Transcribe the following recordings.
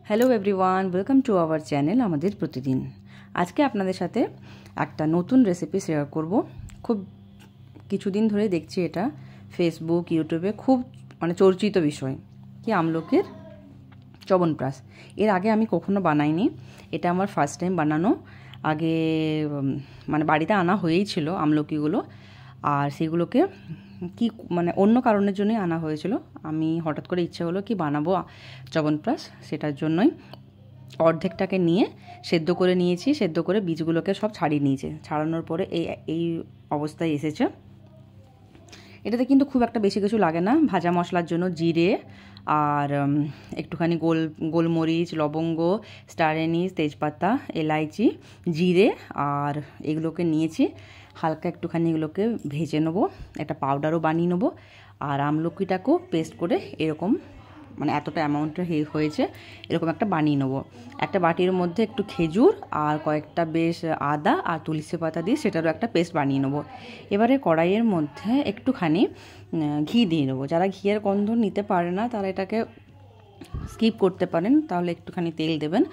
Hello everyone, welcome to our channel আমাদের প্রতিদিন। আজকে আপনাদের সাথে একটা নতুন রেসিপি শেয়ার করব। খুব কিছুদিন ধরে দেখছি এটা ফেসবুক ইউটিউবে খুব চর্চিত বিষয় কি আমলকির চ্যবনপ্রাশ। এর আগে আমি কখনো বানাইনি, এটা আমার ফার্স্ট টাইম বানানো। আগে বাড়িতে আনা হয়েই ছিল আমলকিগুলো, আর সেগুলোকে কি অন্য কারণের জন্যই আনা হয়েছিল। আমি হঠাৎ করে ইচ্ছে হলো কি বানাবো চ্যবনপ্রাশ, সেটার জন্যই অর্ধেকটাকে নিয়ে সেদ্ধ করে নিয়েছি। সেদ্ধ করে বীজগুলোকে সব ছাড়িয়ে নিয়েছে, ছাড়ানোর পরে এই অবস্থায় এসেছে। এটাতে কিন্তু খুব একটা বেশি কিছু লাগে না। ভাজা মশলার জন্য জিরে আর একটুখানি গোলমরিচ, লবঙ্গ, স্টার এনিস, তেজপাতা, এলাইচি, জিরে আর এগুলোকে নিয়েছি। হালকা একটুখানি এগুলোকে ভেজে নেবো, একটা পাউডারও বানিয়ে নেবো। আর আমলকিটাকেও পেস্ট করে এরকম এতটা অ্যামাউন্টের হয়েছে এরকম একটা বানিয়ে নেবো। একটা বাটির মধ্যে একটু খেজুর আর কয়েকটা বেশ আদা আর তুলসী পাতা দিয়ে সেটারও একটা পেস্ট বানিয়ে নেবো। এবারে কড়াইয়ের মধ্যে একটুখানি ঘি দিয়ে নেবো। যারা ঘিয়ের গন্ধ নিতে পারে না তারা এটাকে স্কিপ করতে পারেন, তাহলে একটুখানি তেল দেবেন।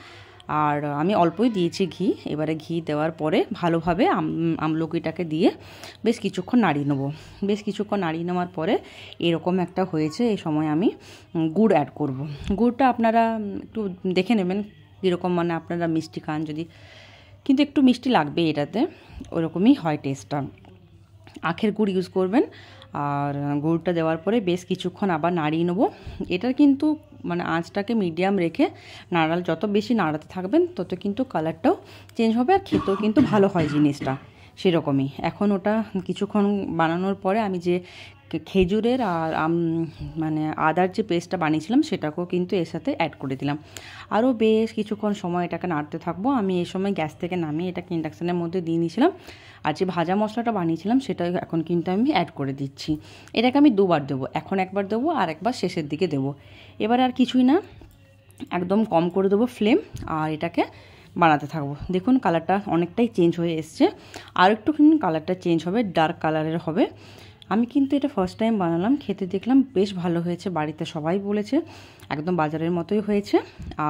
আর আমি অল্পই দিয়েছি ঘি। এবারে ঘি দেওয়ার পরে ভালোভাবে আমলকিটাকে দিয়ে বেশ কিছুক্ষণ নাড়িয়ে নেবো। বেশ কিছুক্ষণ নাড়িয়ে নেওয়ার পরে এরকম একটা হয়েছে। এই সময় আমি গুড় অ্যাড করব। গুড়টা আপনারা একটু দেখে নেবেন কীরকম, আপনারা মিষ্টি খান যদি, কিন্তু একটু মিষ্টি লাগবে এটাতে, ওরকমই হয় টেস্টটা। আখের গুড় ইউজ করবেন। আর গুড়টা দেওয়ার পরে বেশ কিছুক্ষণ আবার নাড়িয়ে নেবো। এটার কিন্তু আঁচটাকে মিডিয়াম রেখে যত বেশি নাড়াতে থাকবেন তত কিন্তু কালারটাও চেঞ্জ হবে আর খেতেও কিন্তু ভালো হয় জিনিসটা। সেরকমই এখন ওটা কিছুক্ষণ বানানোর পরে আমি যে খেজুরের আর আদার যে পেস্টটা বানিয়েছিলাম সেটাকেও কিন্তু এর সাথে অ্যাড করে দিলাম। আরও বেশ কিছুক্ষণ সময় এটাকে নাড়তে থাকবো। আমি এই সময় গ্যাস থেকে নামিয়ে এটাকে ইন্ডাকশানের মধ্যে দিয়ে নিয়েছিলাম। আর যে ভাজা মশলাটা বানিয়েছিলাম সেটা এখন কিন্তু আমি অ্যাড করে দিচ্ছি। এটাকে আমি দুবার দেবো, এখন একবার দেবো আর একবার শেষের দিকে দেবো। এবার আর কিছুই না, একদম কম করে দেবো ফ্লেম, আর এটাকে বানাতে থাকবো। দেখুন কালারটা অনেকটাই চেঞ্জ হয়ে এসছে, আর একটুখানি কালারটা চেঞ্জ হবে, ডার্ক কালারের হবে। আমি কিন্তু এটা ফার্স্ট টাইম বানালাম, খেতে দেখলাম বেশ ভালো হয়েছে। বাড়িতে সবাই বলেছে একদম বাজারের মতোই হয়েছে।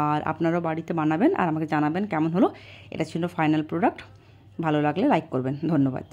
আর আপনারাও বাড়িতে বানাবেন আর আমাকে জানাবেন কেমন হলো। এটা ছিল ফাইনাল প্রোডাক্ট। ভালো লাগলে লাইক করবেন। ধন্যবাদ।